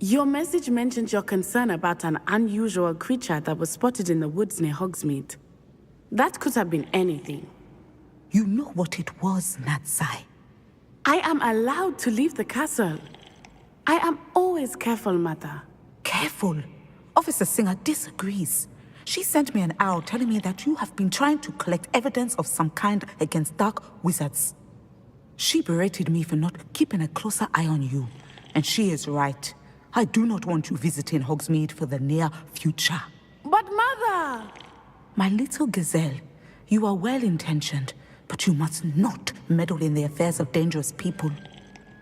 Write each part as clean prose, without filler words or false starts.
Your message mentioned your concern about an unusual creature that was spotted in the woods near Hogsmeade. That could have been anything. You know what it was, Natsai. I am allowed to leave the castle. I am always careful, Mother. Careful. Officer Singer disagrees. She sent me an owl telling me that you have been trying to collect evidence of some kind against dark wizards. She berated me for not keeping a closer eye on you. And she is right. I do not want you visiting Hogsmeade for the near future. But Mother! My little gazelle, you are well-intentioned, but you must not meddle in the affairs of dangerous people.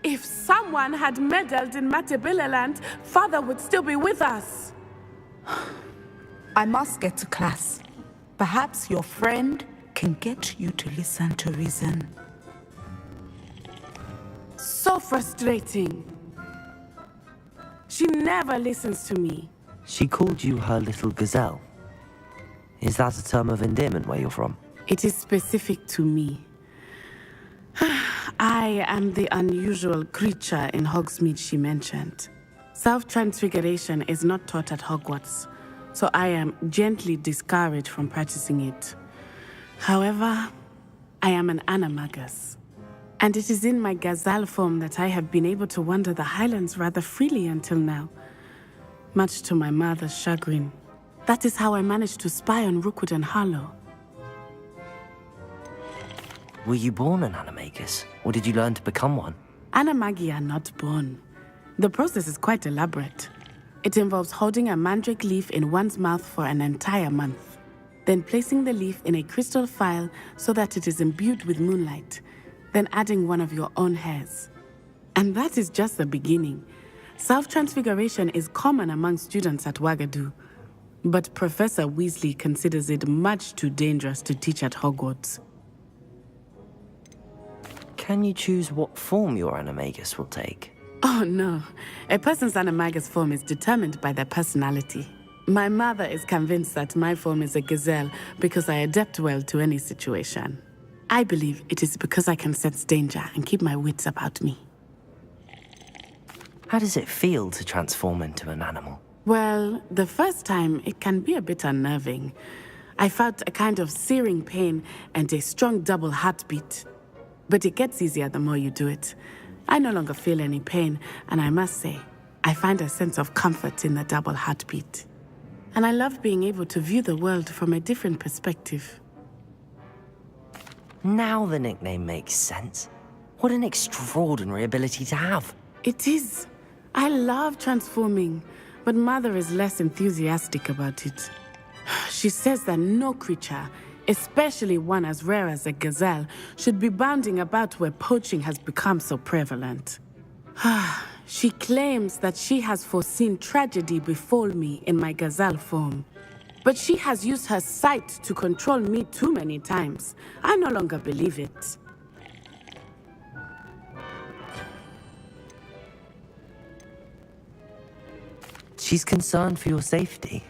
If someone had meddled in Matabeleland, Father would still be with us. I must get to class. Perhaps your friend can get you to listen to reason. So frustrating. She never listens to me. She called you her little gazelle. Is that a term of endearment where you're from? It is specific to me. I am the unusual creature in Hogsmeade she mentioned. Self-transfiguration is not taught at Hogwarts, so I am gently discouraged from practicing it. However, I am an animagus, and it is in my gazelle form that I have been able to wander the Highlands rather freely until now, much to my mother's chagrin. That is how I managed to spy on Rookwood and Harlow. Were you born an animagus, or did you learn to become one? Animagi are not born. The process is quite elaborate. It involves holding a mandrake leaf in one's mouth for an entire month, then placing the leaf in a crystal phial so that it is imbued with moonlight, then adding one of your own hairs. And that is just the beginning. Self-transfiguration is common among students at Wagadu, but Professor Weasley considers it much too dangerous to teach at Hogwarts. Can you choose what form your animagus will take? Oh no, a person's animagus form is determined by their personality. My mother is convinced that my form is a gazelle because I adapt well to any situation. I believe it is because I can sense danger and keep my wits about me. How does it feel to transform into an animal? Well, the first time it can be a bit unnerving. I felt a kind of searing pain and a strong double heartbeat. But it gets easier the more you do it. I no longer feel any pain, and I must say, I find a sense of comfort in the double heartbeat. And I love being able to view the world from a different perspective. Now the nickname makes sense. What an extraordinary ability to have. It is. I love transforming, but Mother is less enthusiastic about it. She says that no creature, especially one as rare as a gazelle, should be bounding about where poaching has become so prevalent. She claims that she has foreseen tragedy befall me in my gazelle form. But she has used her sight to control me too many times. I no longer believe it. She's concerned for your safety.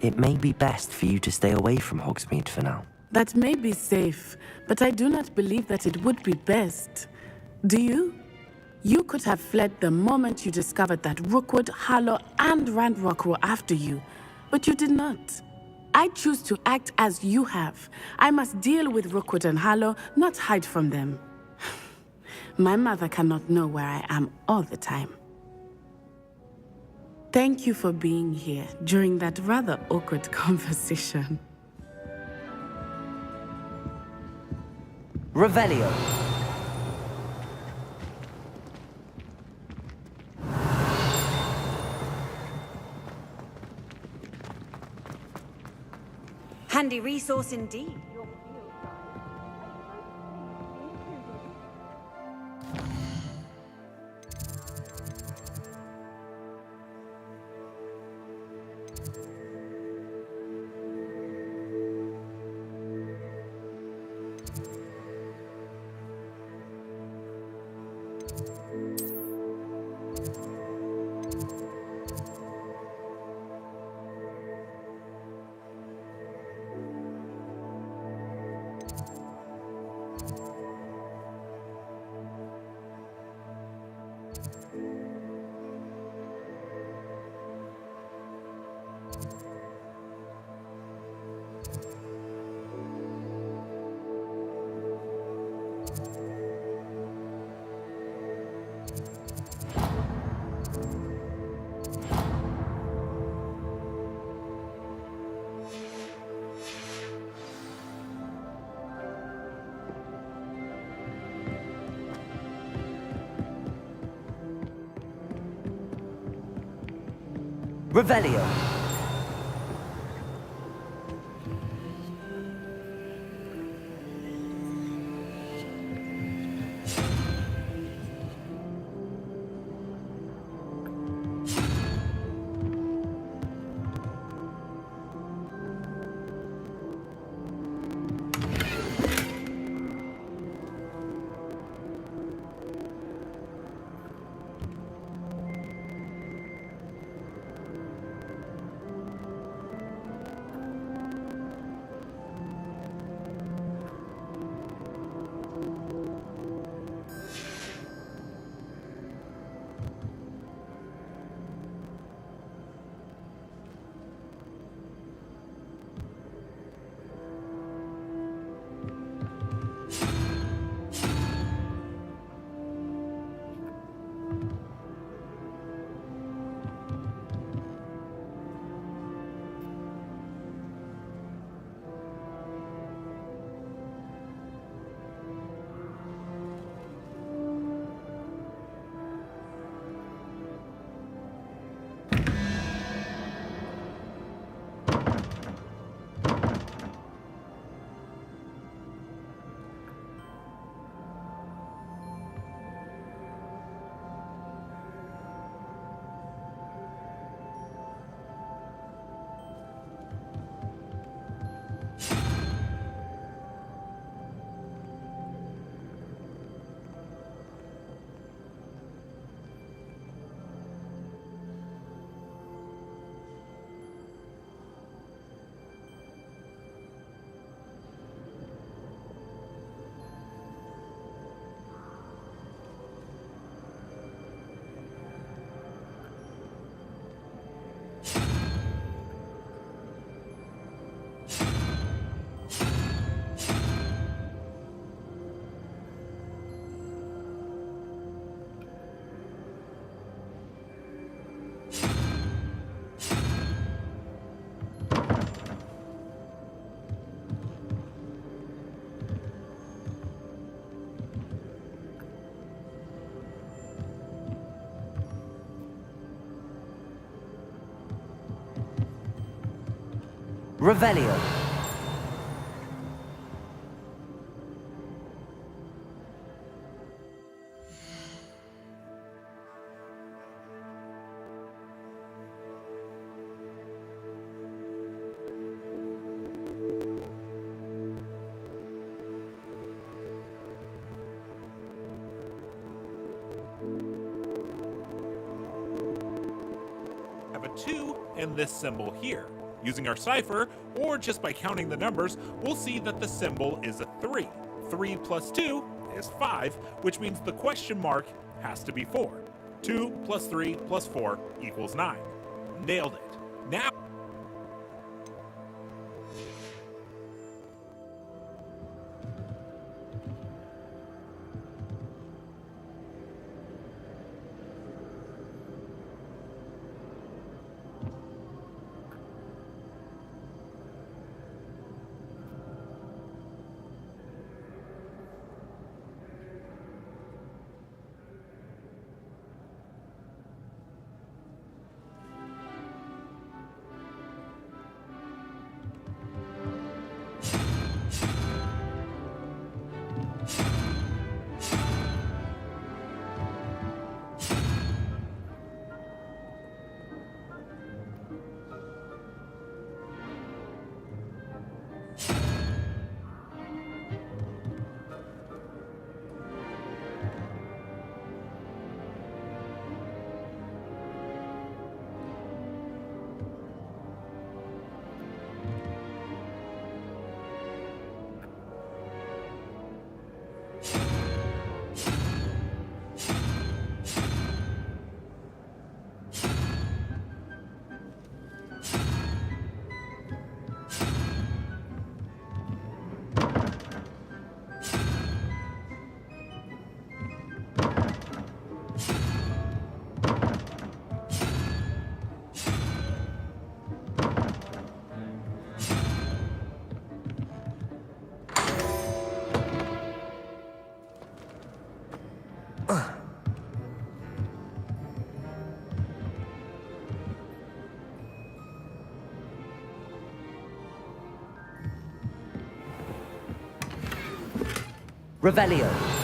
It may be best for you to stay away from Hogsmeade for now. That may be safe, but I do not believe that it would be best. Do you? You could have fled the moment you discovered that Rookwood, Harlow, and Ranrock were after you, but you did not. I choose to act as you have. I must deal with Rookwood and Harlow, not hide from them. My mother cannot know where I am all the time. Thank you for being here during that rather awkward conversation. Revelio. Handy resource indeed. Revelio. Revelio. Have a 2 and this symbol here. Using our cipher, or just by counting the numbers, we'll see that the symbol is a 3. 3 plus 2 is 5, which means the question mark has to be 4. 2 plus 3 plus 4 equals 9. Nailed it. Now Revelio.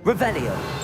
Revelio.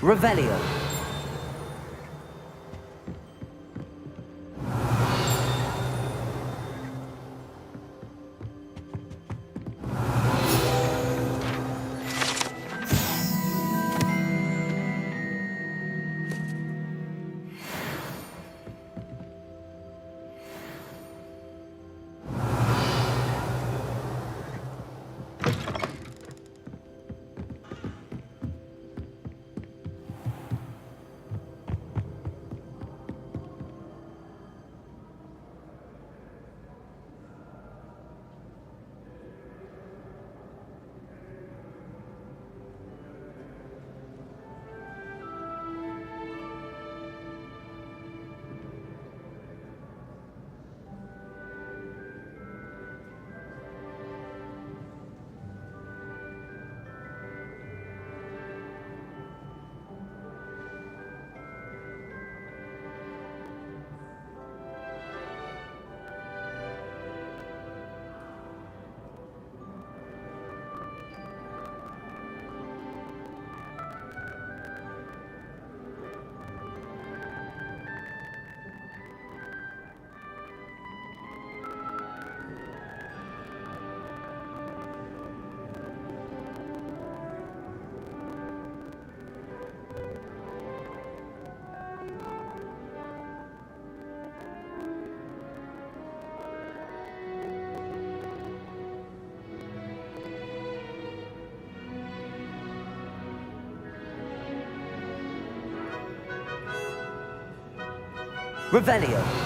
Revelio. Revelio.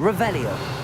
Revelio.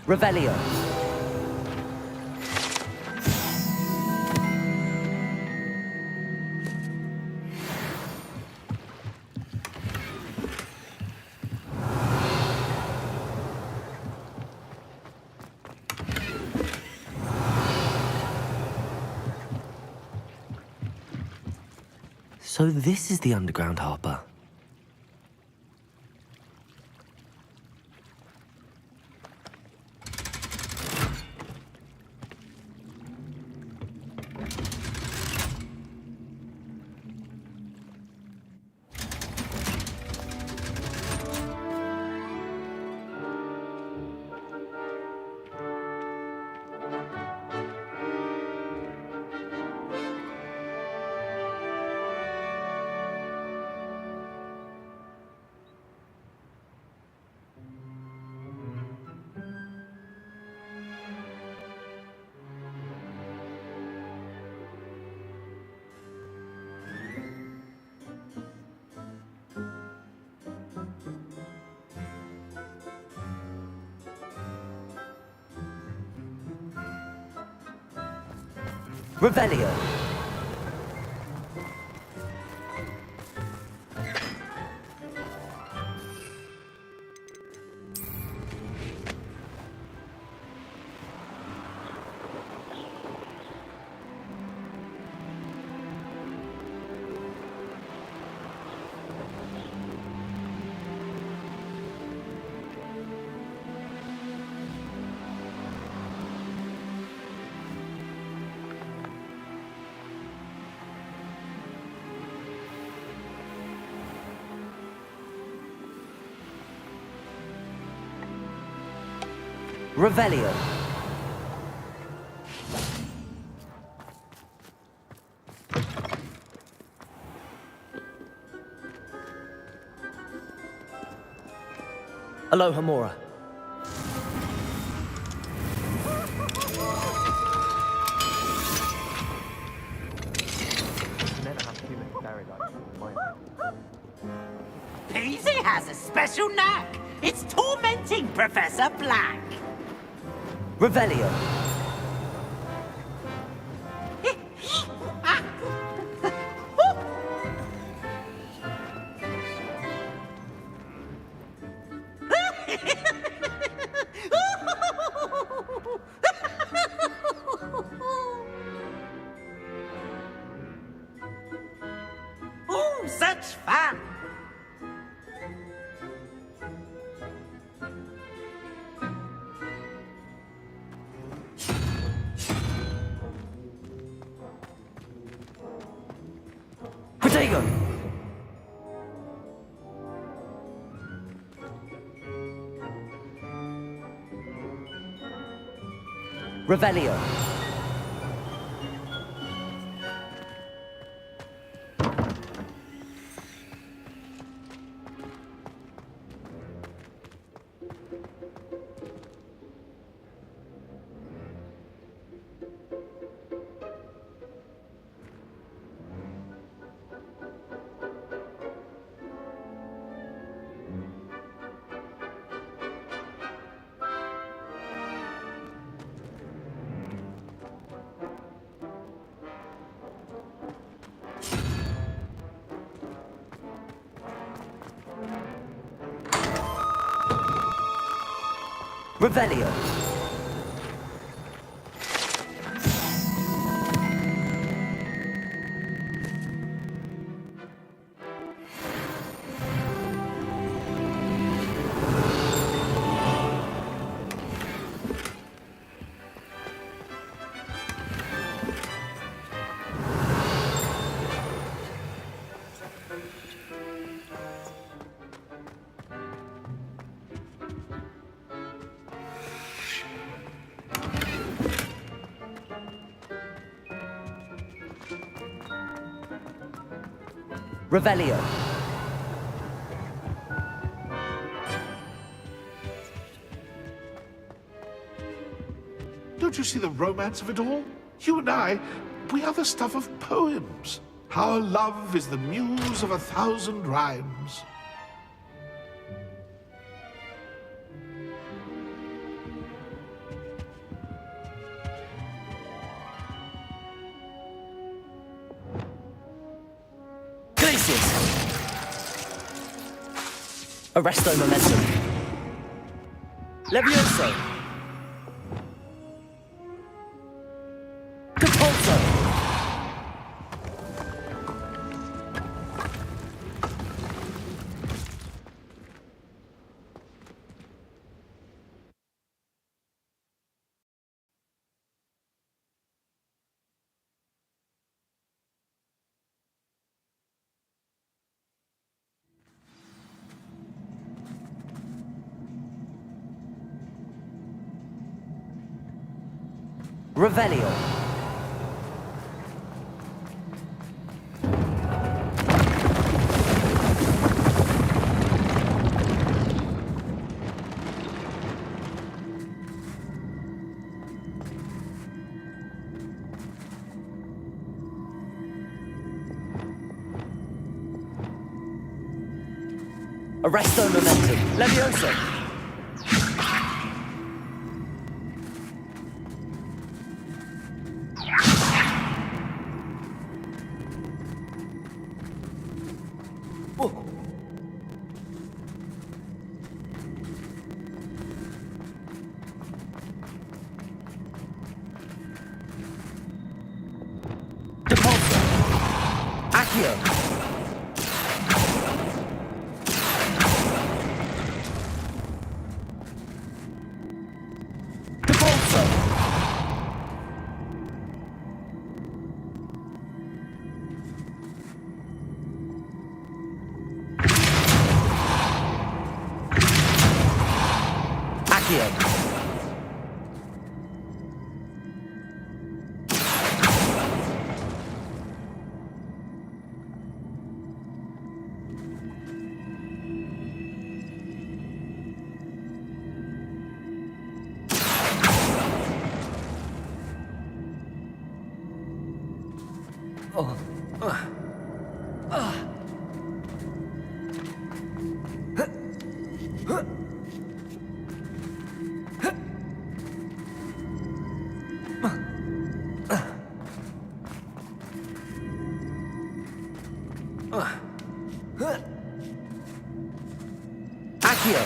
Revelio. So this is the underground harbor. Revelio. Revelio. Aloha Mora. Peasy has a special knack. It's tormenting Professor Black. Revelio. Ooh, such fun. Protego. Revelio. Revelio. Revelio. Don't you see the romance of it all? You and I, we are the stuff of poems. Our love is the muse of 1,000 rhymes. Arresto momentum. Levioso. Capulso. Revelio. Arresto momentum. Levioso. Accio!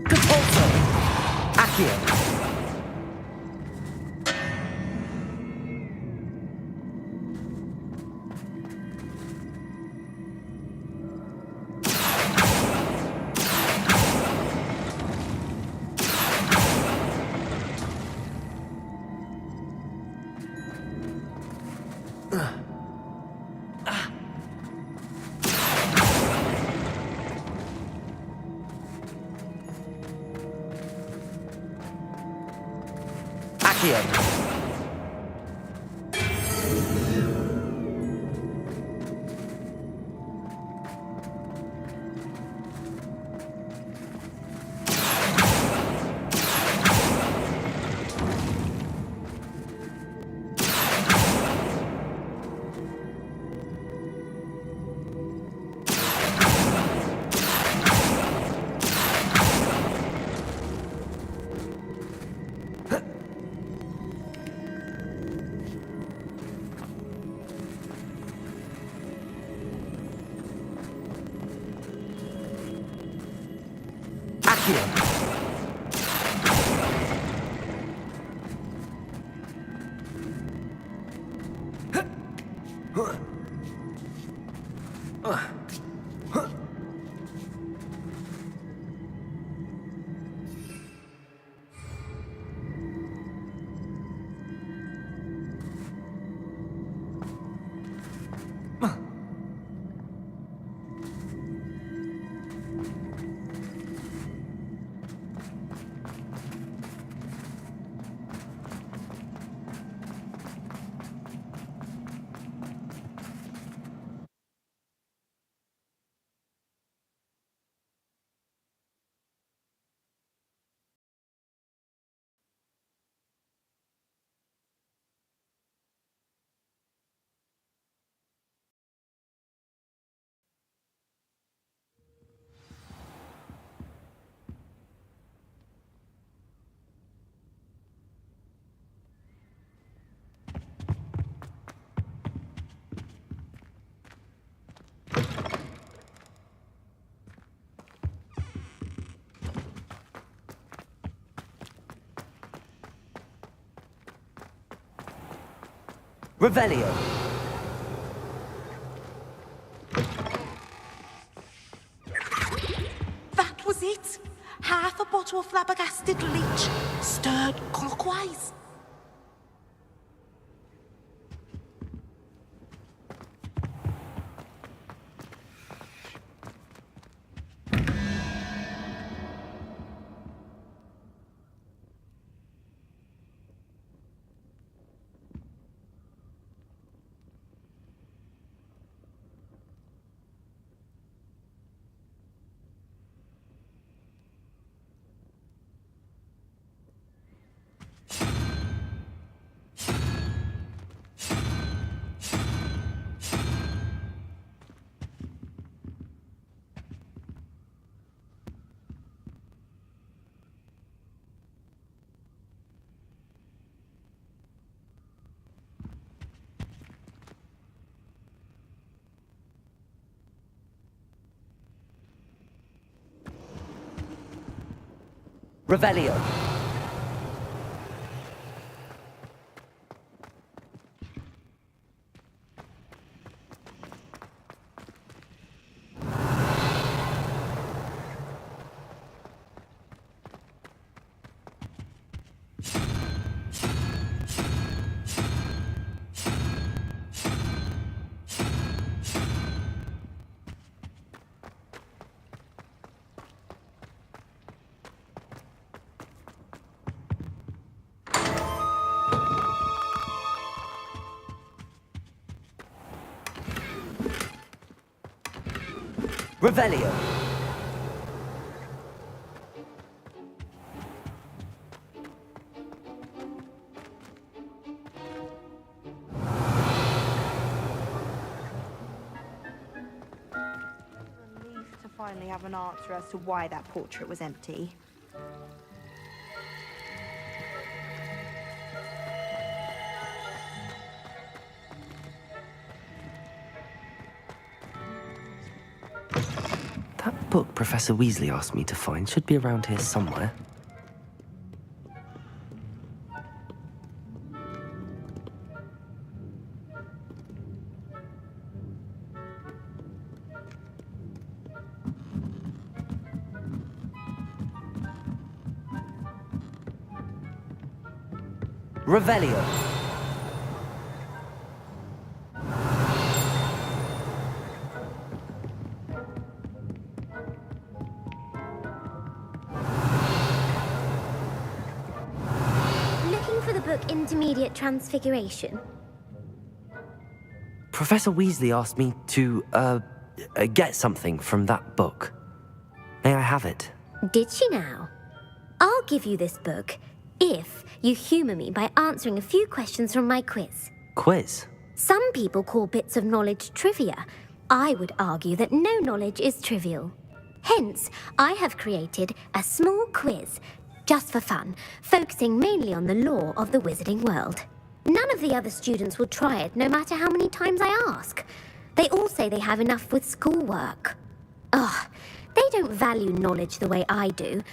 Repulso! Accio! Accio! Accio! Revelio! That was it. Half a bottle of flabbergasted leech, stirred clockwise. Revelio! Revelio. Relieved to finally have an answer as to why that portrait was empty. That book Professor Weasley asked me to find should be around here somewhere. Revelio. Looking for the book Intermediate Transfiguration. Professor Weasley asked me to, get something from that book. May I have it? Did she now? I'll give you this book if you humour me by answering a few questions from my quiz. Quiz? Some people call bits of knowledge trivia. I would argue that no knowledge is trivial. Hence, I have created a small quiz, just for fun, focusing mainly on the lore of the wizarding world. None of the other students will try it, no matter how many times I ask. They all say they have enough with schoolwork. Ugh, they don't value knowledge the way I do.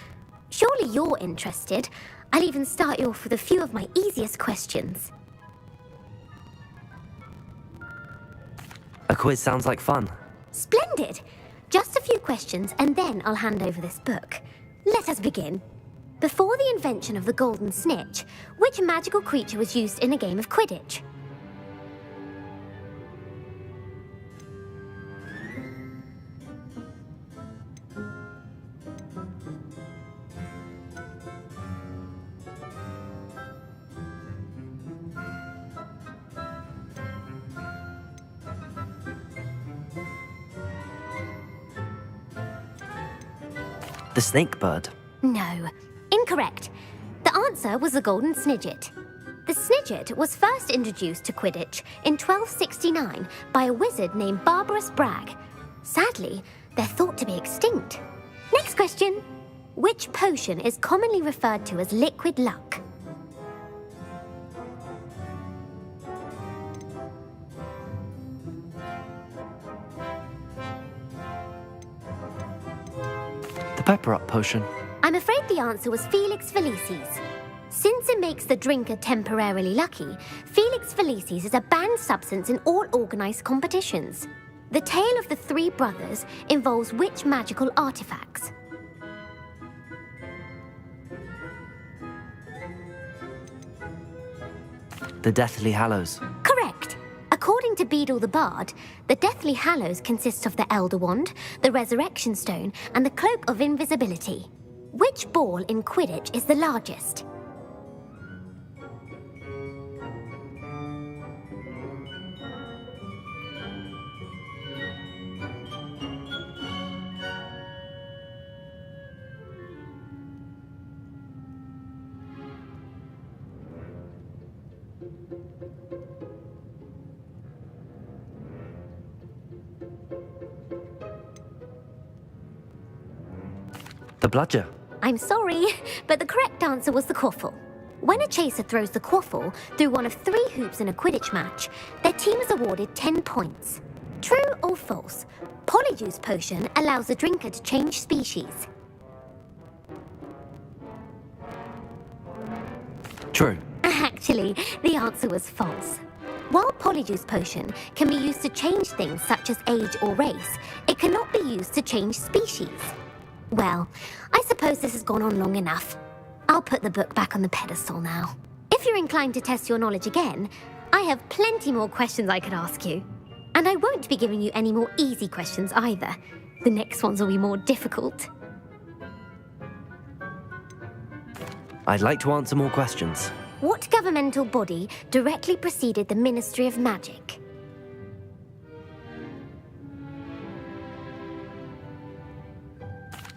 Surely you're interested. I'll even start you off with a few of my easiest questions. A quiz sounds like fun. Splendid! Just a few questions and then I'll hand over this book. Let us begin. Before the invention of the golden snitch, which magical creature was used in a game of Quidditch? The snake bird. No, incorrect. The answer was the golden snidget. The snidget was first introduced to Quidditch in 1269 by a wizard named Barbarous Bragg. Sadly, they're thought to be extinct. Next question. Which potion is commonly referred to as liquid luck? The pepper up potion. I'm afraid the answer was Felix Felicis. Since it makes the drinker temporarily lucky, Felix Felicis is a banned substance in all organised competitions. The tale of the three brothers involves which magical artifacts? The Deathly Hallows. Correct. According to Beadle the Bard, the Deathly Hallows consists of the Elder Wand, the Resurrection Stone, and the Cloak of Invisibility. Which ball in Quidditch is the largest? The bludger. I'm sorry, but the correct answer was the quaffle. When a chaser throws the quaffle through one of 3 hoops in a Quidditch match, their team is awarded 10 points. True or false? Polyjuice potion allows the drinker to change species. True. Actually, the answer was false. While Polyjuice potion can be used to change things such as age or race, it cannot be used to change species. Well, I suppose this has gone on long enough. I'll put the book back on the pedestal now. If you're inclined to test your knowledge again, I have plenty more questions I could ask you. And I won't be giving you any more easy questions either. The next ones will be more difficult. I'd like to answer more questions. What governmental body directly preceded the Ministry of Magic?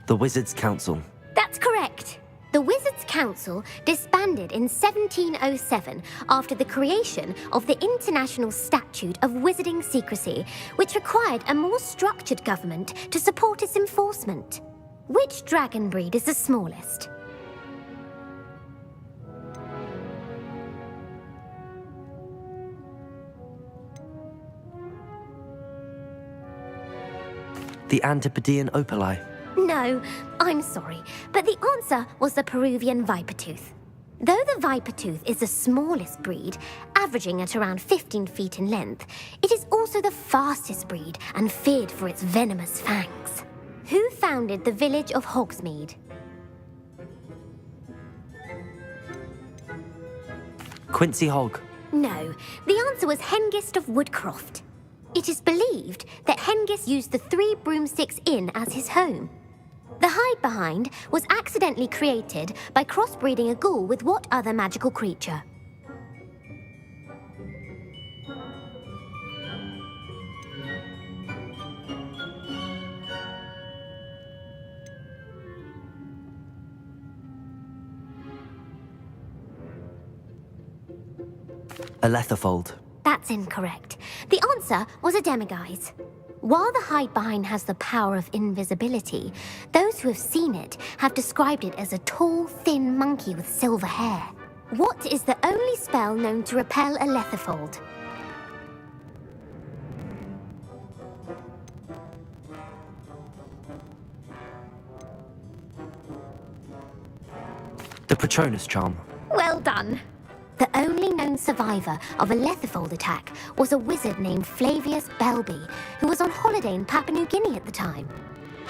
The Wizards' Council. That's correct. The Wizards' Council disbanded in 1707 after the creation of the International Statute of Wizarding Secrecy, which required a more structured government to support its enforcement. Which dragon breed is the smallest? The Antipodean Opali. No, I'm sorry, but the answer was the Peruvian Vipertooth. Though the Vipertooth is the smallest breed, averaging at around 15 feet in length, it is also the fastest breed and feared for its venomous fangs. Who founded the village of Hogsmeade? Quincy Hogg. No, the answer was Hengist of Woodcroft. It is believed that Hengist used the Three Broomsticks Inn as his home. The hide-behind was accidentally created by crossbreeding a ghoul with what other magical creature? A Letherfold. That's incorrect. The answer was a demiguise. While the hide-behind has the power of invisibility, those who have seen it have described it as a tall, thin monkey with silver hair. What is the only spell known to repel a Letherfold? The Patronus Charm. Well done. The only known survivor of a Letherfold attack was a wizard named Flavius Belby, who was on holiday in Papua New Guinea at the time.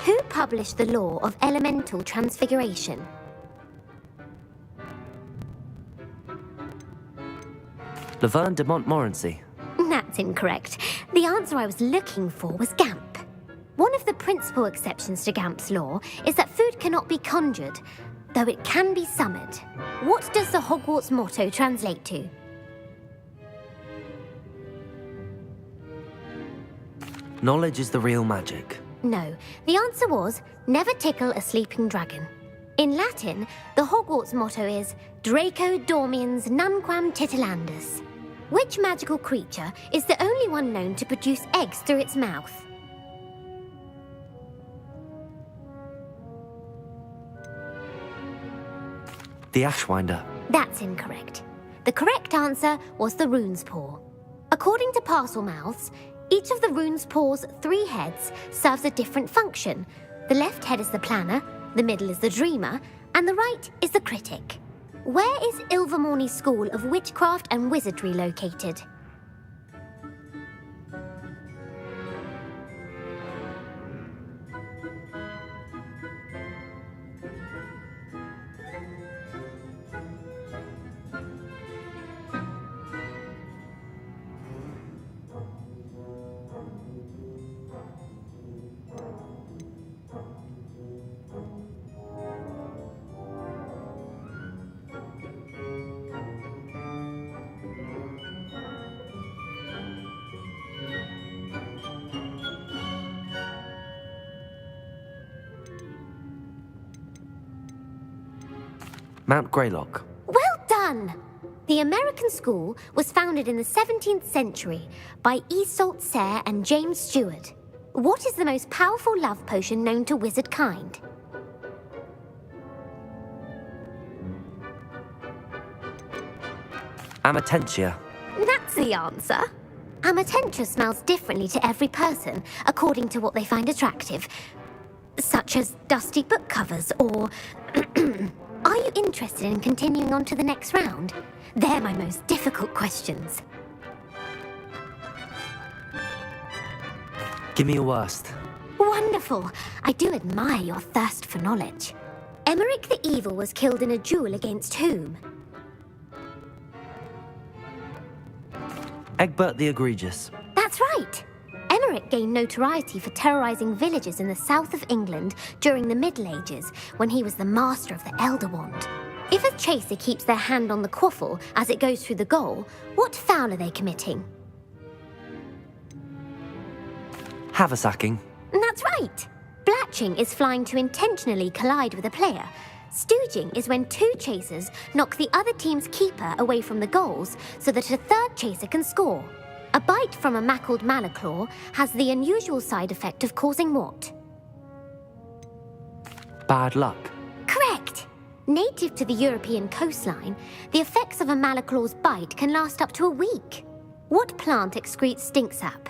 Who published the law of elemental transfiguration? Laverne de Montmorency. That's incorrect. The answer I was looking for was Gamp. One of the principal exceptions to Gamp's law is that food cannot be conjured, though it can be summoned. What does the Hogwarts motto translate to? Knowledge is the real magic. No, the answer was, never tickle a sleeping dragon. In Latin, the Hogwarts motto is Draco dormiens nunquam titilandus. Which magical creature is the only one known to produce eggs through its mouth? The Ashwinder. That's incorrect. The correct answer was the rune's paw. According to Parselmouths, each of the rune's paw's 3 heads serves a different function. The left head is the planner, the middle is the dreamer, and the right is the critic. Where is Ilvermorny School of Witchcraft and Wizardry located? Mount Greylock. Well done! The American school was founded in the 17th century by Iseult Sayre and James Stewart. What is the most powerful love potion known to wizard kind? Amatentia. That's the answer. Amatentia smells differently to every person, according to what they find attractive, such as dusty book covers or... Are you interested in continuing on to the next round? They're my most difficult questions. Give me your worst. Wonderful. I do admire your thirst for knowledge. Emmerich the Evil was killed in a duel against whom? Egbert the Egregious. That's right. Emmerich gained notoriety for terrorizing villages in the south of England during the Middle Ages, when he was the master of the Elder Wand. If a chaser keeps their hand on the quaffle as it goes through the goal, what foul are they committing? Haversacking. That's right. Black Catching is flying to intentionally collide with a player. Stooging is when two chasers knock the other team's keeper away from the goals so that a third chaser can score. A bite from a mackled malaclaw has the unusual side effect of causing what? Bad luck. Correct! Native to the European coastline, the effects of a malaclaw's bite can last up to a week. What plant excretes stink sap?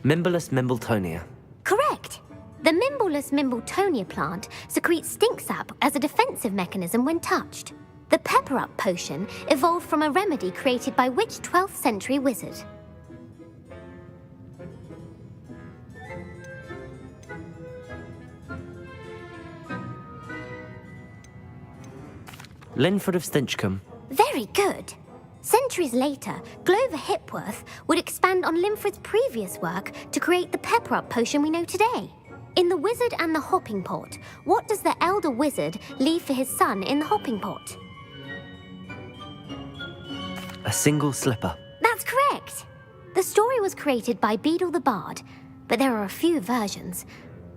Mimbolus mimbletonia. Correct! The Mimbolus mimbletonia plant secretes stink sap as a defensive mechanism when touched. The pepper-up potion evolved from a remedy created by which 12th century wizard? Linford of Stinchcombe. Very good. Centuries later, Glover Hipworth would expand on Linford's previous work to create the pepper-up potion we know today. In The Wizard and the Hopping Pot, what does the elder wizard leave for his son in the hopping pot? A single slipper. That's correct. The story was created by Beadle the Bard, but there are a few versions.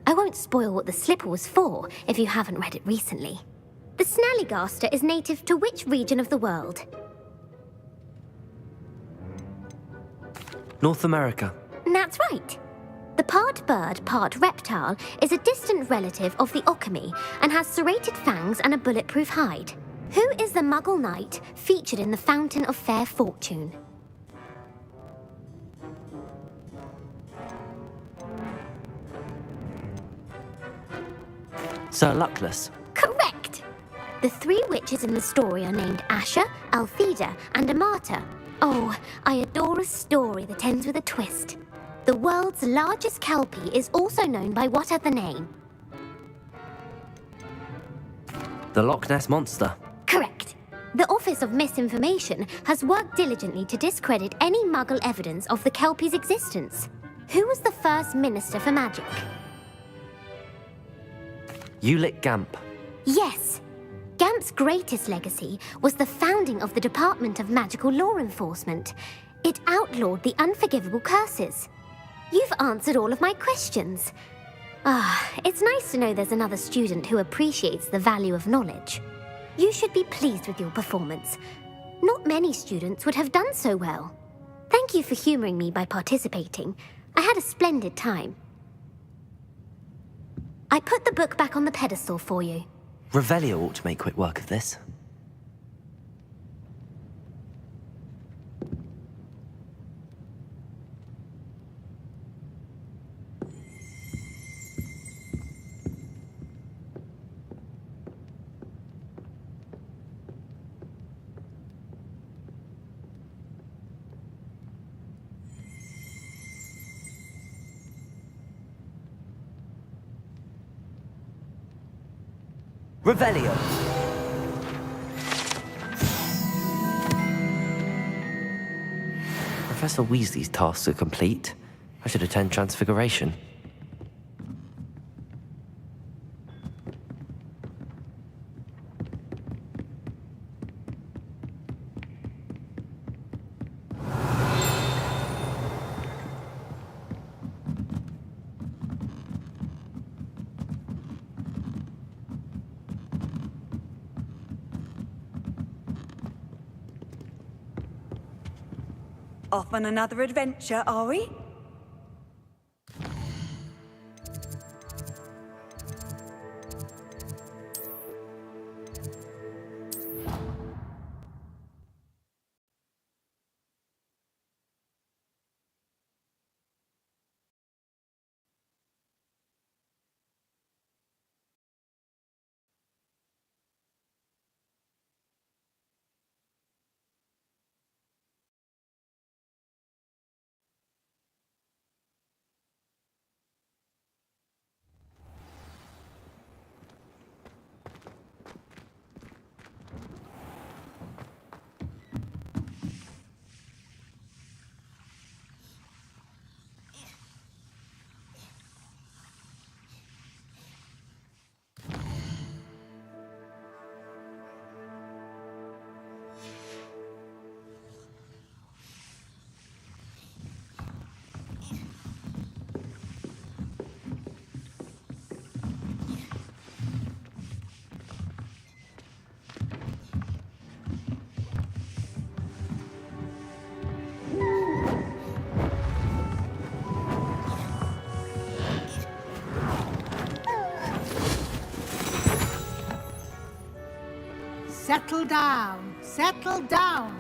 I won't spoil what the slipper was for if you haven't read it recently. The Snallygaster is native to which region of the world? North America. That's right. The part bird, part reptile is a distant relative of the Occamy and has serrated fangs and a bulletproof hide. Who is the Muggle knight featured in the Fountain of Fair Fortune? Sir Luckless. Correct! The three witches in the story are named Asha, Altheda, and Amata. Oh, I adore a story that ends with a twist. The world's largest kelpie is also known by what other name? The Loch Ness Monster. Correct. The Office of Misinformation has worked diligently to discredit any Muggle evidence of the kelpie's existence. Who was the first Minister for Magic? Ulick Gamp. Yes. Gamp's greatest legacy was the founding of the Department of Magical Law Enforcement. It outlawed the unforgivable curses. You've answered all of my questions. It's nice to know there's another student who appreciates the value of knowledge. You should be pleased with your performance. Not many students would have done so well. Thank you for humoring me by participating. I had a splendid time. I put the book back on the pedestal for you. Revelio ought to make quick work of this. Revelio. Professor Weasley's tasks are complete. I should attend Transfiguration. Off on another adventure, are we? settle down, settle down.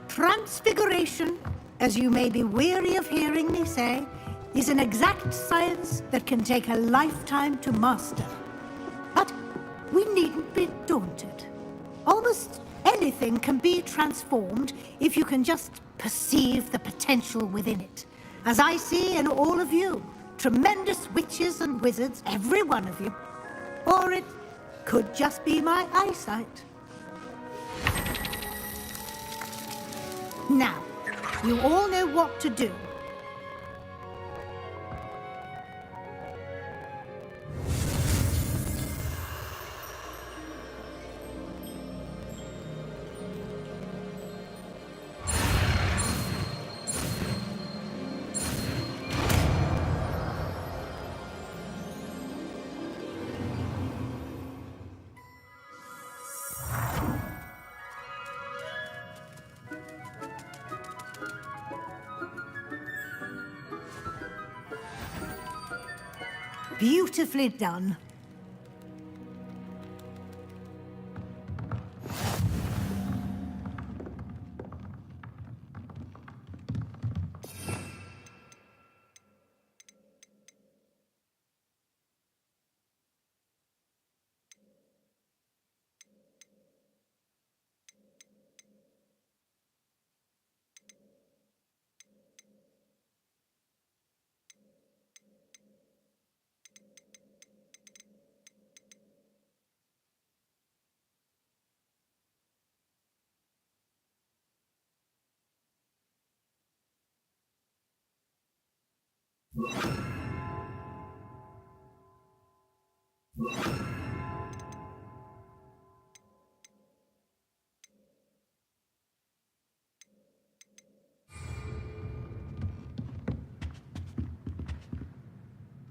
Transfiguration, as you may be weary of hearing me say, is an exact science that can take a lifetime to master. But we needn't be daunted. Almost anything can be transformed if you can just perceive the potential within it. As I see in all of you, tremendous witches and wizards, every one of you. Or it could just be my eyesight. Now, you all know what to do. Beautifully done.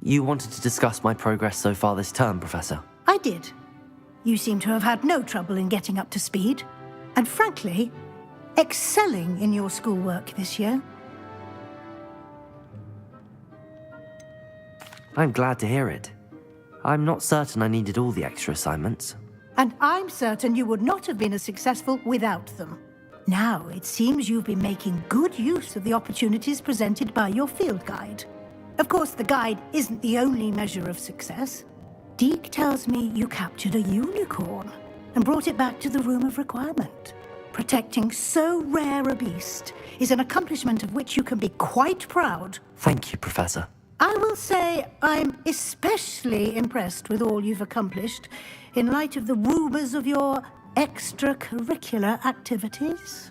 You wanted to discuss my progress so far this term, Professor? I did. You seem to have had no trouble in getting up to speed. And frankly, excelling in your schoolwork this year. I'm glad to hear it. I'm not certain I needed all the extra assignments. And I'm certain you would not have been as successful without them. Now, it seems you've been making good use of the opportunities presented by your field guide. Of course, the guide isn't the only measure of success. Deke tells me you captured a unicorn and brought it back to the Room of Requirement. Protecting so rare a beast is an accomplishment of which you can be quite proud. Thank you, Professor. I will say I'm especially impressed with all you've accomplished in light of the rumors of your extracurricular activities.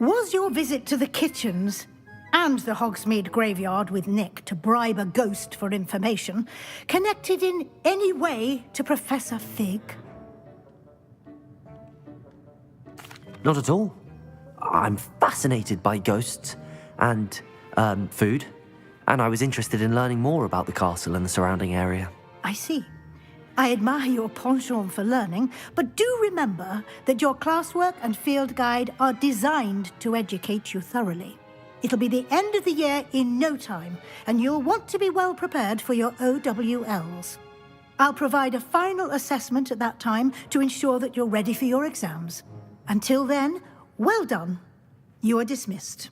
Was your visit to the kitchens and the Hogsmeade graveyard with Nick to bribe a ghost for information connected in any way to Professor Fig? Not at all. I'm fascinated by ghosts and, food, and I was interested in learning more about the castle and the surrounding area. I see. I admire your penchant for learning, but do remember that your classwork and field guide are designed to educate you thoroughly. It'll be the end of the year in no time, and you'll want to be well prepared for your OWLs. I'll provide a final assessment at that time to ensure that you're ready for your exams. Until then, well done. You are dismissed.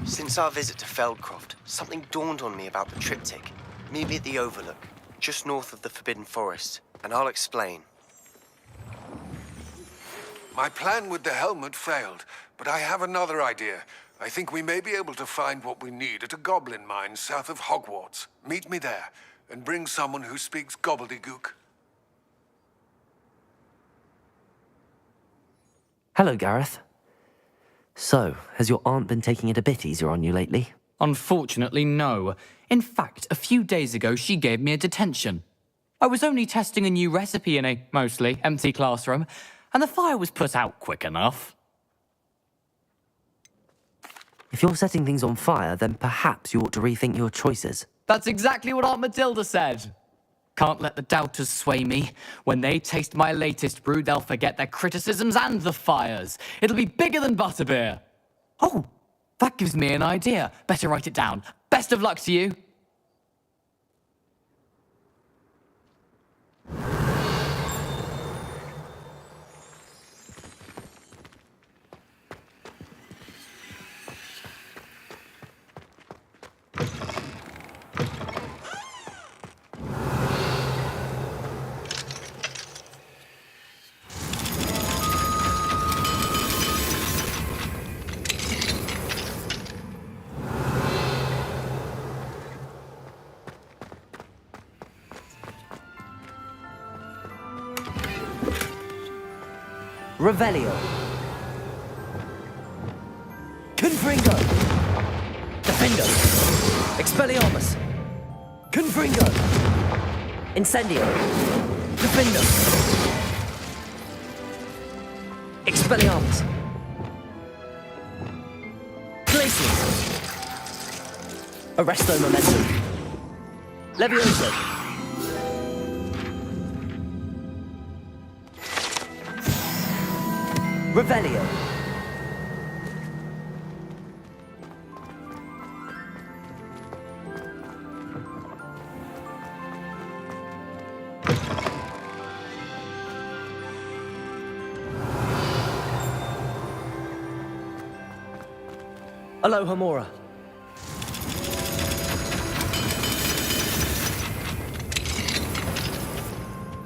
Since our visit to Feldcroft, something dawned on me about the triptych. Meet me at the Overlook, just north of the Forbidden Forest, and I'll explain. My plan with the helmet failed, but I have another idea. I think we may be able to find what we need at a goblin mine south of Hogwarts. Meet me there, and bring someone who speaks gobbledygook. Hello, Gareth. So, has your aunt been taking it a bit easier on you lately? Unfortunately, no. In fact, a few days ago, she gave me a detention. I was only testing a new recipe in a mostly empty classroom, and the fire was put out quick enough. If you're setting things on fire, then perhaps you ought to rethink your choices. That's exactly what Aunt Matilda said. Can't let the doubters sway me. When they taste my latest brew, they'll forget their criticisms and the fires. It'll be bigger than butterbeer. Oh, that gives me an idea. Better write it down. Best of luck to you. Revelio. Confringo. Defendo. Expelliarmus. Confringo. Incendio. Defendo. Expelliarmus. Glacius. Arresto Momentum. Levioso. Revelio. Aloha Mora.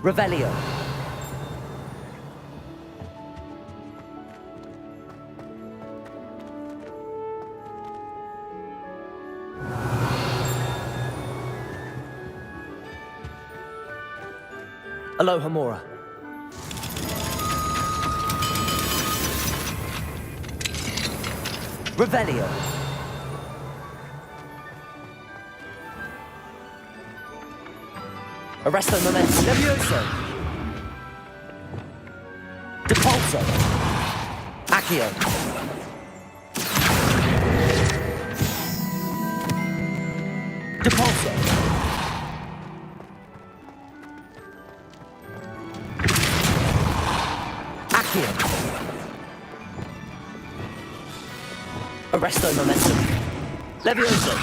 Revelio. Aloha Mora. Revelio. Arresto Momentum. Levioso. Depulso. Accio. Depulso. Accio. Arresto Momentum. Levioso.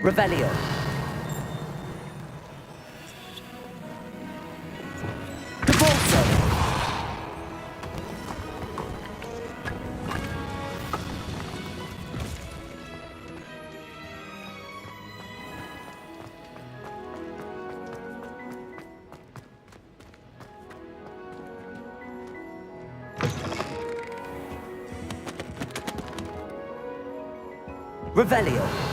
Revelio. Depulso. Revelio.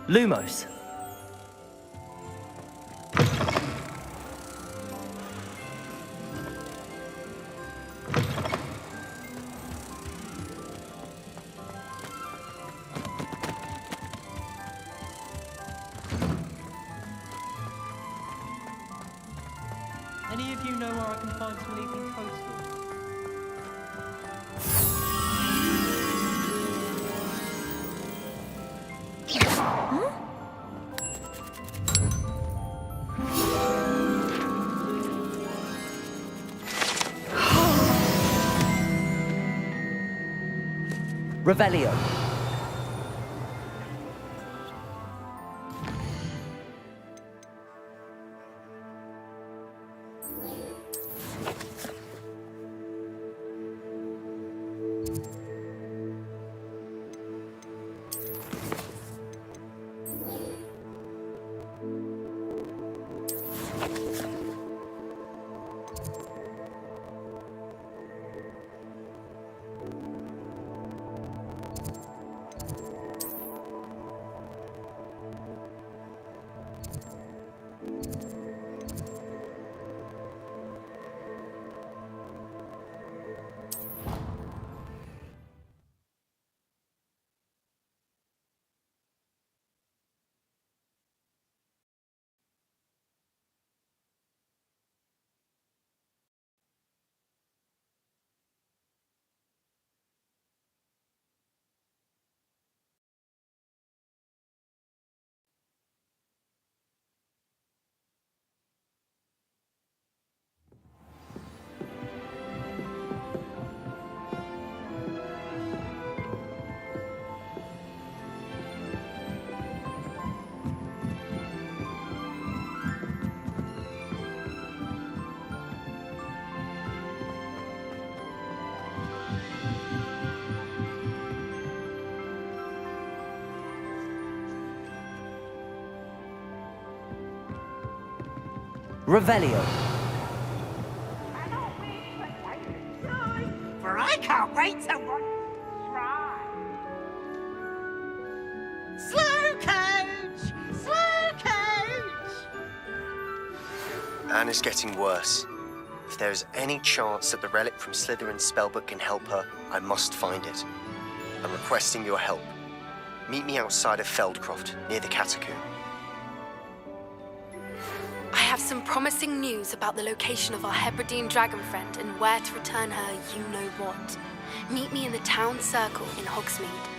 Lumos. Any of you know where I can find some leafing coastal? Revelio. Revelio. For I can't wait to try. Slow coach! Slow coach! Anne is getting worse. If there is any chance that the relic from Slytherin's spellbook can help her, I must find it. I'm requesting your help. Meet me outside of Feldcroft, near the Catacomb. I have some promising news about the location of our Hebridean dragon friend and where to return her you-know-what. Meet me in the town circle in Hogsmeade.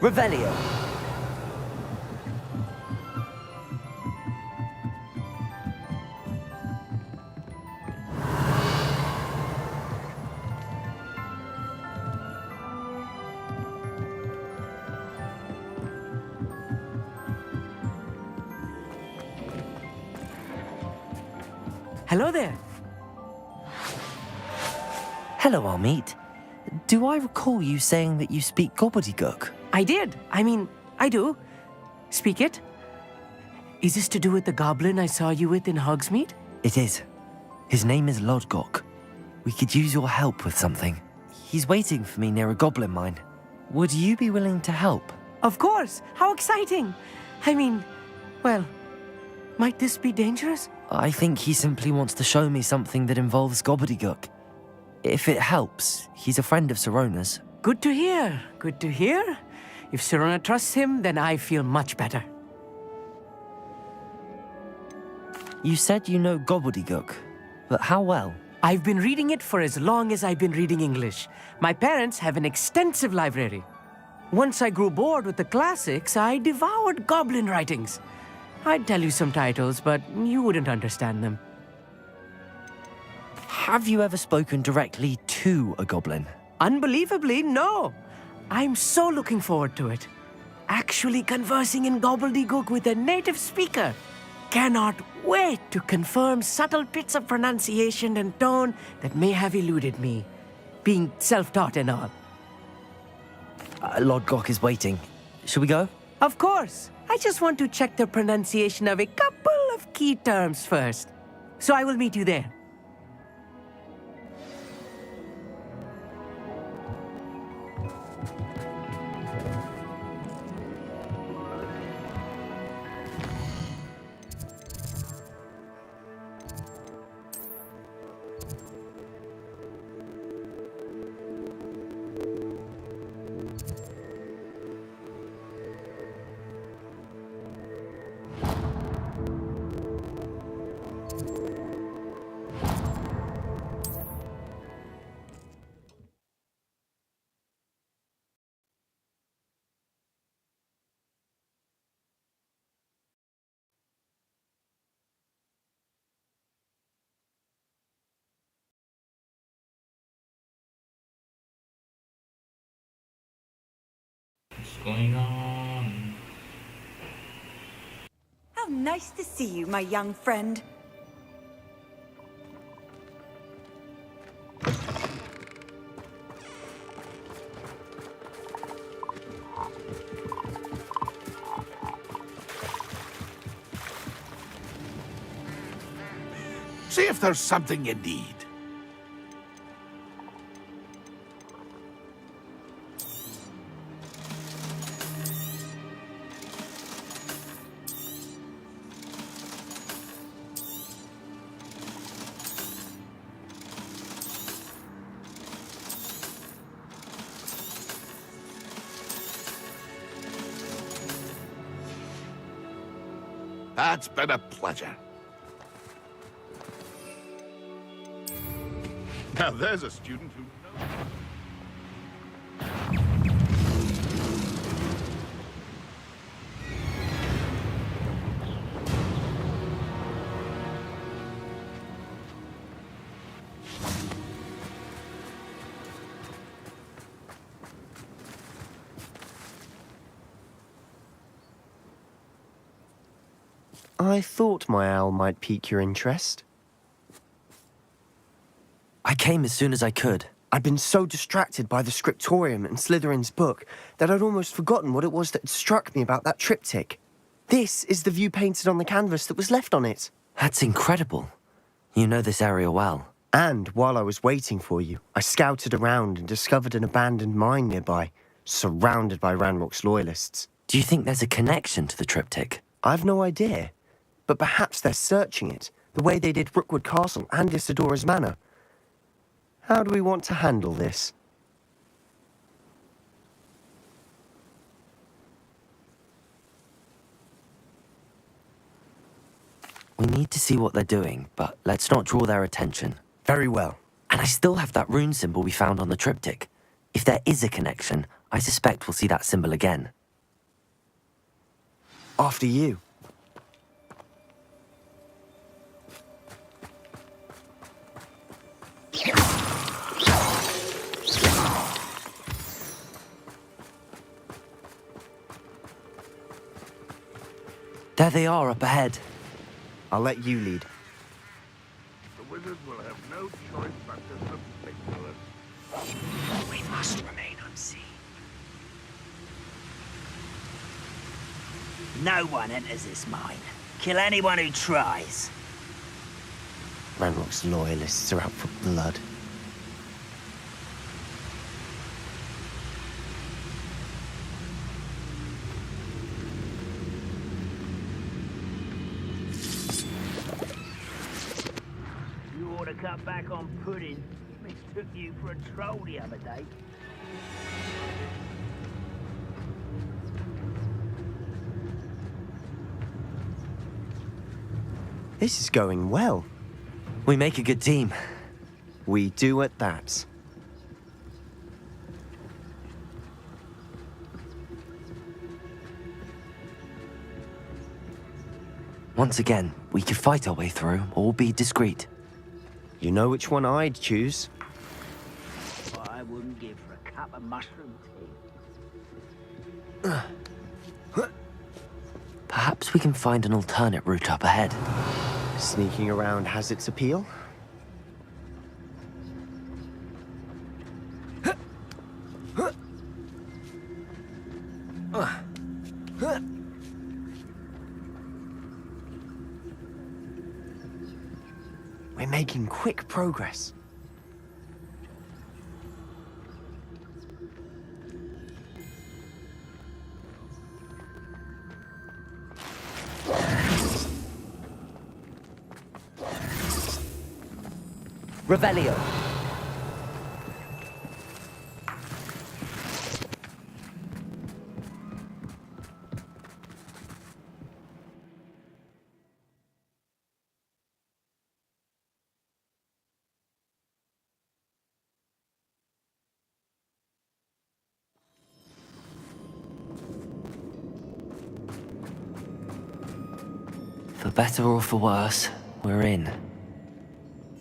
Revelio. Hello there. Hello, Armeet. Do I recall you saying that you speak gobbledygook? I did. I do. Speak it. Is this to do with the goblin I saw you with in Hogsmeade? It is. His name is Lodgok. We could use your help with something. He's waiting for me near a goblin mine. Would you be willing to help? Of course. How exciting. Well, might this be dangerous? I think he simply wants to show me something that involves gobbledygook. If it helps, he's a friend of Sirona's. Good to hear. Good to hear. If Sirona trusts him, then I feel much better. You said you know gobbledygook, but how well? I've been reading it for as long as I've been reading English. My parents have an extensive library. Once I grew bored with the classics, I devoured goblin writings. I'd tell you some titles, but you wouldn't understand them. Have you ever spoken directly to a goblin? Unbelievably, no. I'm so looking forward to it. Actually conversing in gobbledygook with a native speaker. Cannot wait to confirm subtle bits of pronunciation and tone that may have eluded me. being self-taught and all. Lord Gok is waiting. Should we go? Of course. I just want to check the pronunciation of a couple of key terms first. So I will meet you there. What's going on? How nice to see you, my young friend. See if there's something you need. That's been a pleasure. Now there's a student who knows. I thought my owl might pique your interest. I came as soon as I could. I'd been so distracted by the scriptorium and Slytherin's book that I'd almost forgotten what it was that struck me about that triptych. This is the view painted on the canvas that was left on it. That's incredible. You know this area well. And while I was waiting for you, I scouted around and discovered an abandoned mine nearby, surrounded by Ranrock's loyalists. Do you think there's a connection to the triptych? I've no idea, but perhaps they're searching it, the way they did Rookwood Castle and Isidora's Manor. How do we want to handle this? We need to see what they're doing, but let's not draw their attention. Very well. And I still have that rune symbol we found on the triptych. If there is a connection, I suspect we'll see that symbol again. After you. There they are up ahead. I'll let you lead. The wizard will have no choice but to submit to us. We must remain unseen. No one enters this mine. Kill anyone who tries. Ranrock's loyalists are out for blood. You ought to cut back on pudding. Mistook you for a troll the other day. This is going well. We make a good team. We do at that. Once again, we could fight our way through, or be discreet. You know which one I'd choose? What I wouldn't give for a cup of mushroom tea. Perhaps we can find an alternate route up ahead. Sneaking around has its appeal. making quick progress. Revelio. For better or for worse, we're in.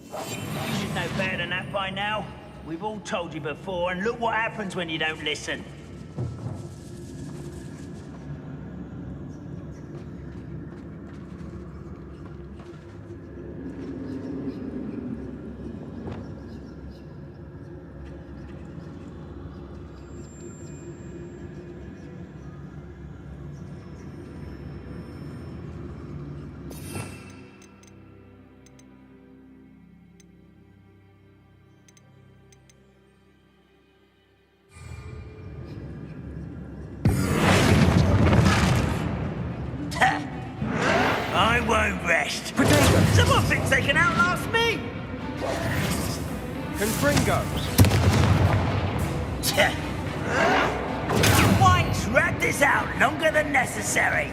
You should know better than that by now. We've all told you before, and look what happens when you don't listen. I won't rest. Potato. Someone thinks they can outlast me. Confringo. Why drag this out longer than necessary?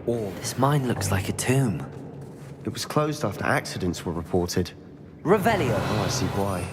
Oh, this mine looks like a tomb. It was closed after accidents were reported. Revelio. Oh, I see why.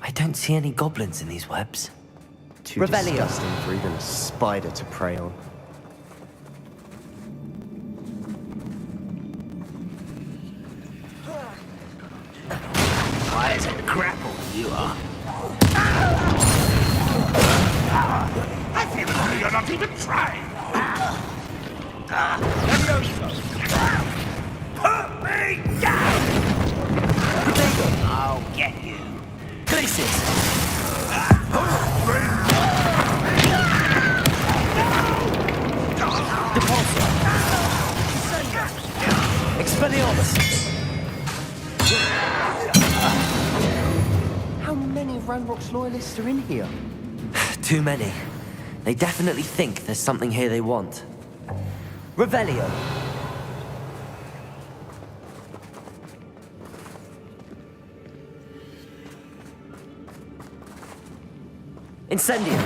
I don't see any goblins in these webs. Too Revelio. disgusting for even a spider to prey on. Why is it grapple you are? I feel as though you're not even trying. Put me down! I'll get you. Places. Depulso. Expelliarmus. How many Ranrock's loyalists are in here? Too many. They definitely think there's something here they want. Revelio. Incendio.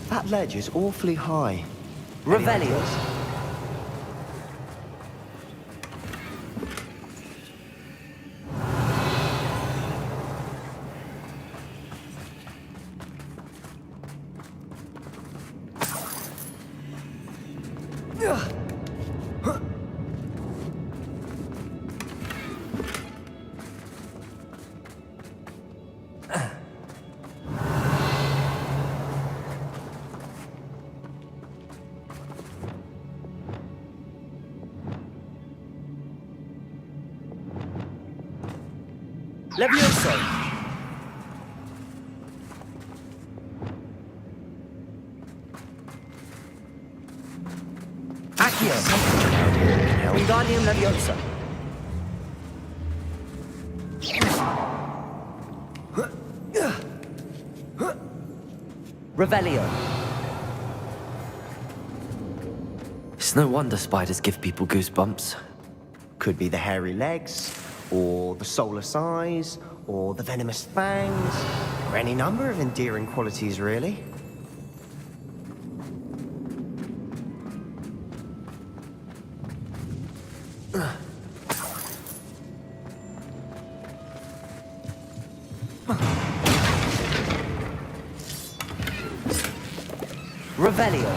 That ledge is awfully high. Revelio. Levioso. Accio. Wingardium Leviosa. Revelio. It's no wonder spiders give people goosebumps. Could be the hairy legs, or the soulless eyes, or the venomous fangs, or any number of endearing qualities, really. Revelio.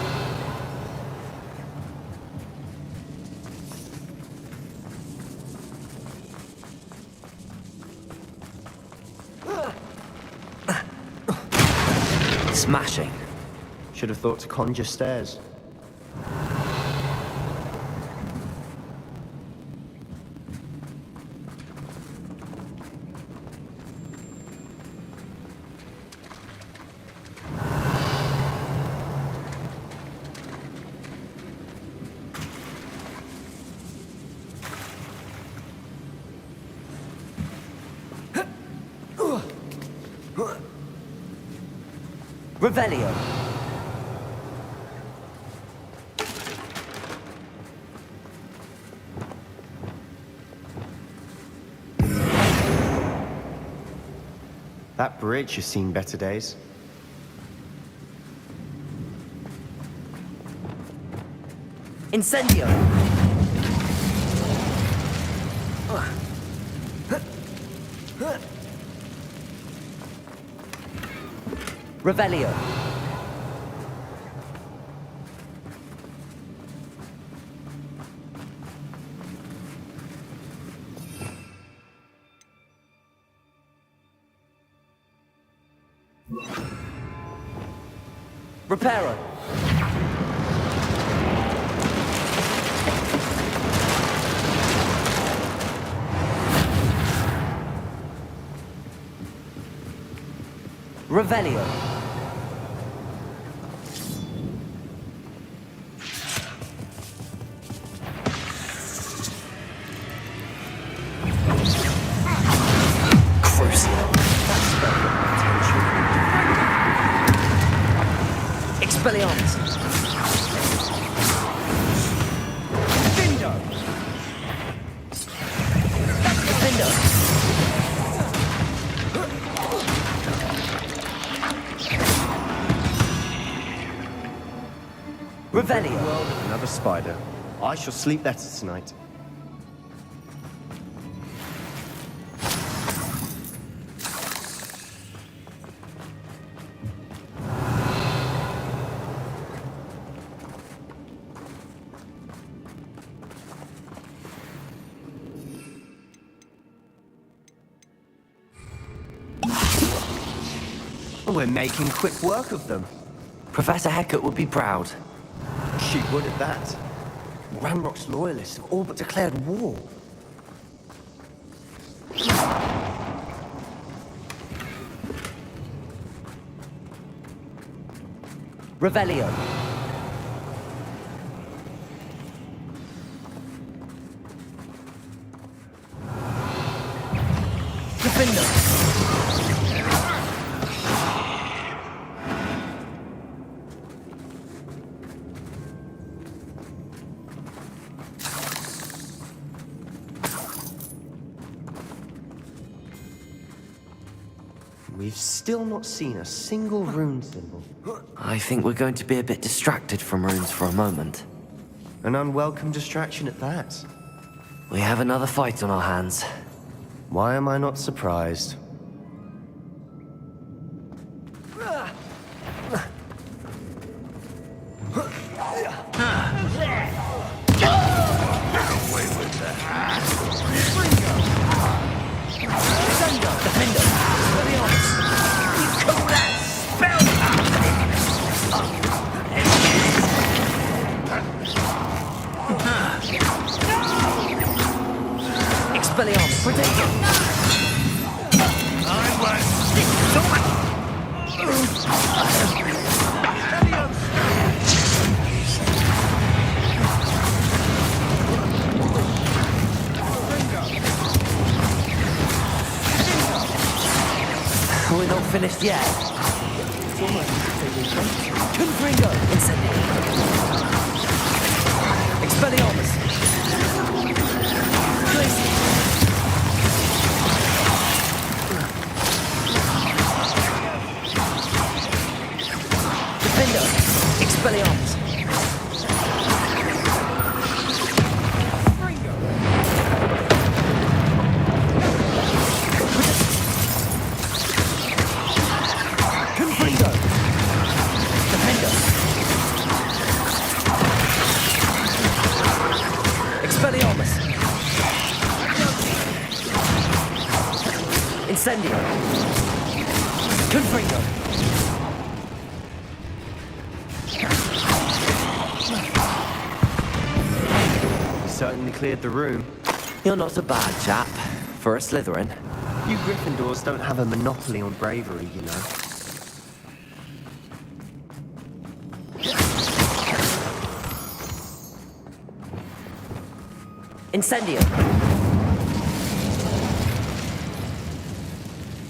Smashing. Should have thought to conjure stairs. Revelio. That bridge has seen better days. Incendio. Revelio. Reparo. Revelio. Expelliarmus. Defendo. Defendo. Revelio. World of another spider. I shall sleep better tonight. We're making quick work of them. Professor Hecat would be proud. She would at that. Ramrock's loyalists have all but declared war. Revelio. Defendo. We've still not seen a single rune symbol. I think we're going to be a bit distracted from runes for a moment. An unwelcome distraction at that. We have another fight on our hands. Why am I not surprised? Expelliarmus, protect him! We're not finished yet. Confringo! Incendio! Expelliarmus! Glacier! Defender! Expelliarmus! Expelliarmus! Incendio! Confringo! Certainly cleared the room. You're not a bad chap for a Slytherin. You Gryffindors don't have a monopoly on bravery, you know. Incendio!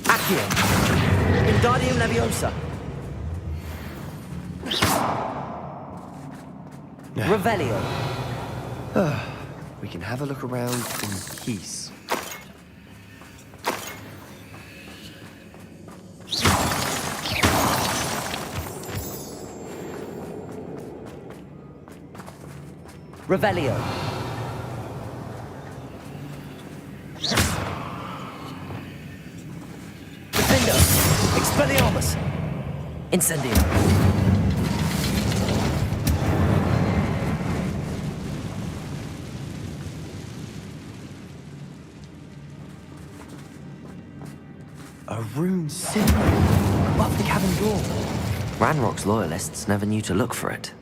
Accio! Wingardium Leviosa! Revelio! We can have a look around in peace. Revelio! Defendo! Expelliarmus! Incendio! A rune symbol above the cabin door. Ranrock's loyalists never knew to look for it.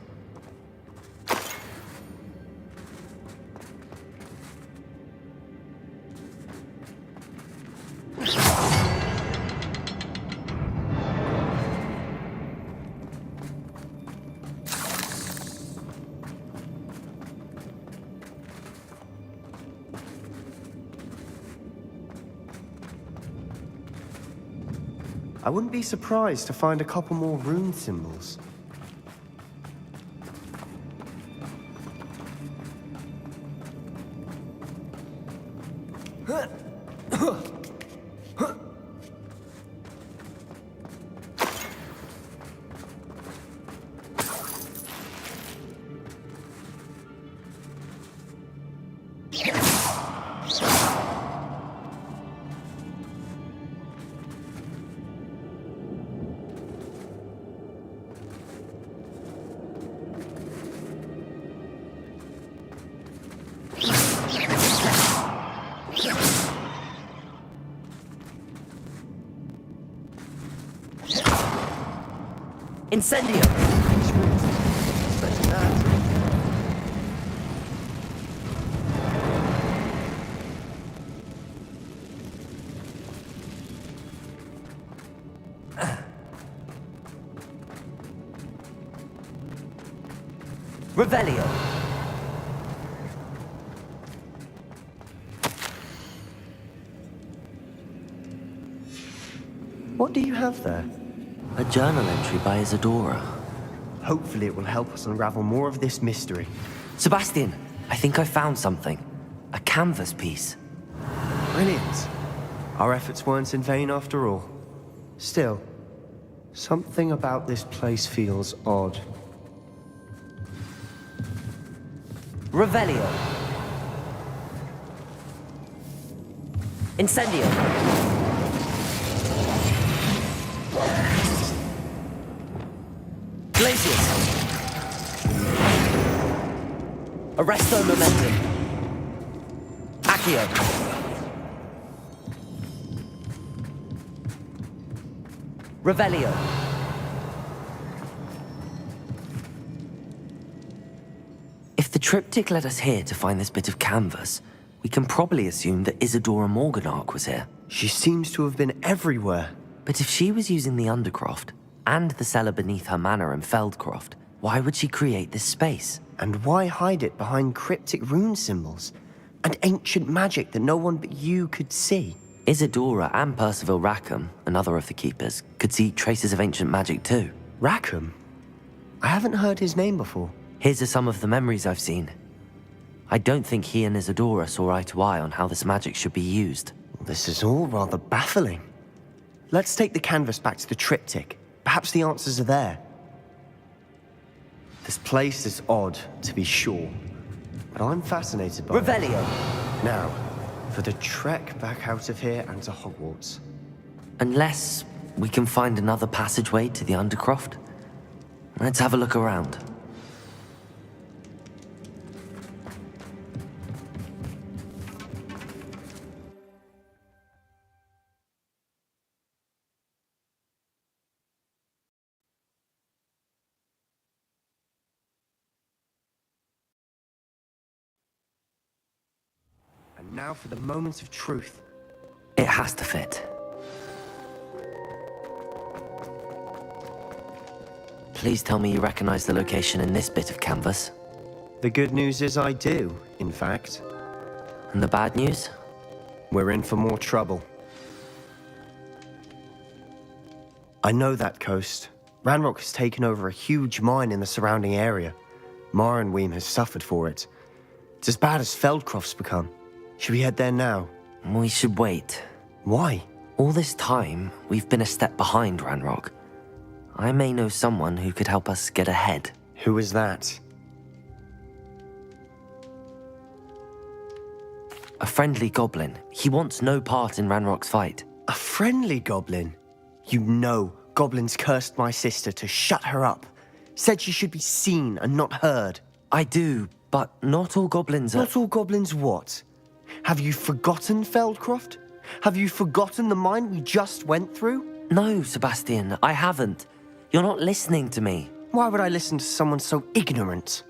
I wouldn't be surprised to find a couple more rune symbols. Incendio! Expecting that. Revelio! What do you have there? A journal entry by Isadora. Hopefully it will help us unravel more of this mystery. Sebastian, I think I found something. A canvas piece. Brilliant. Our efforts weren't in vain after all. Still, something about this place feels odd. Revelio. Incendio. Glacius. Arresto Momentum. Accio. Revelio. If the triptych led us here to find this bit of canvas, we can probably assume that Isadora Morganark was here. She seems to have been everywhere. But if she was using the Undercroft, and the cellar beneath her manor in Feldcroft, why would she create this space? And why hide it behind cryptic rune symbols? And ancient magic that no one but you could see? Isadora and Percival Rackham, another of the Keepers, could see traces of ancient magic too. Rackham? I haven't heard his name before. His are some of the memories I've seen. I don't think he and Isadora saw eye to eye on how this magic should be used. This is all rather baffling. Let's take the canvas back to the triptych. Perhaps the answers are there. This place is odd, to be sure. But I'm fascinated by Revelio! it. Now, for the trek back out of here and to Hogwarts. Unless we can find another passageway to the Undercroft. Let's have a look around. Now for the moment of truth. It has to fit. Please tell me you recognize the location in this bit of canvas. The good news is I do, in fact. And the bad news? We're in for more trouble. I know that coast. Ranrock has taken over a huge mine in the surrounding area. Marenweem has suffered for it. It's as bad as Feldcroft's become. Should we head there now? We should wait. Why? All this time, we've been a step behind Ranrock. I may know someone who could help us get ahead. Who is that? A friendly goblin. He wants no part in Ranrock's fight. A friendly goblin? You know goblins cursed my sister to shut her up. Said she should be seen and not heard. I do, but not all goblins are... Not all goblins what? Have you forgotten Feldcroft? Have you forgotten the mine we just went through? No, Sebastian, I haven't. You're not listening to me. Why would I listen to someone so ignorant?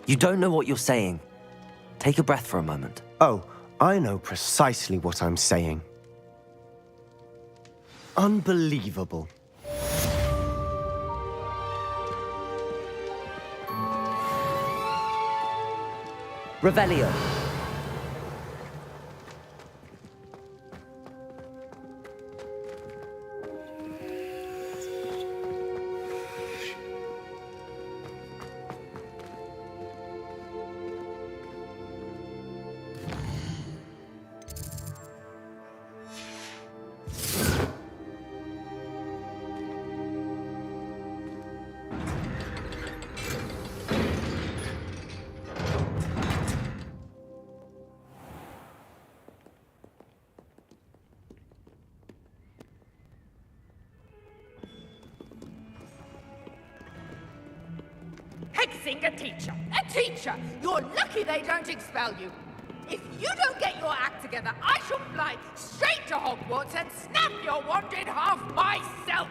You don't know what you're saying. Take a breath for a moment. Oh, I know precisely what I'm saying. Unbelievable. Revelio. Hexing a teacher! A teacher! You're lucky they don't expel you! If you don't get your act together, I shall fly straight to Hogwarts and snap your wand in half myself!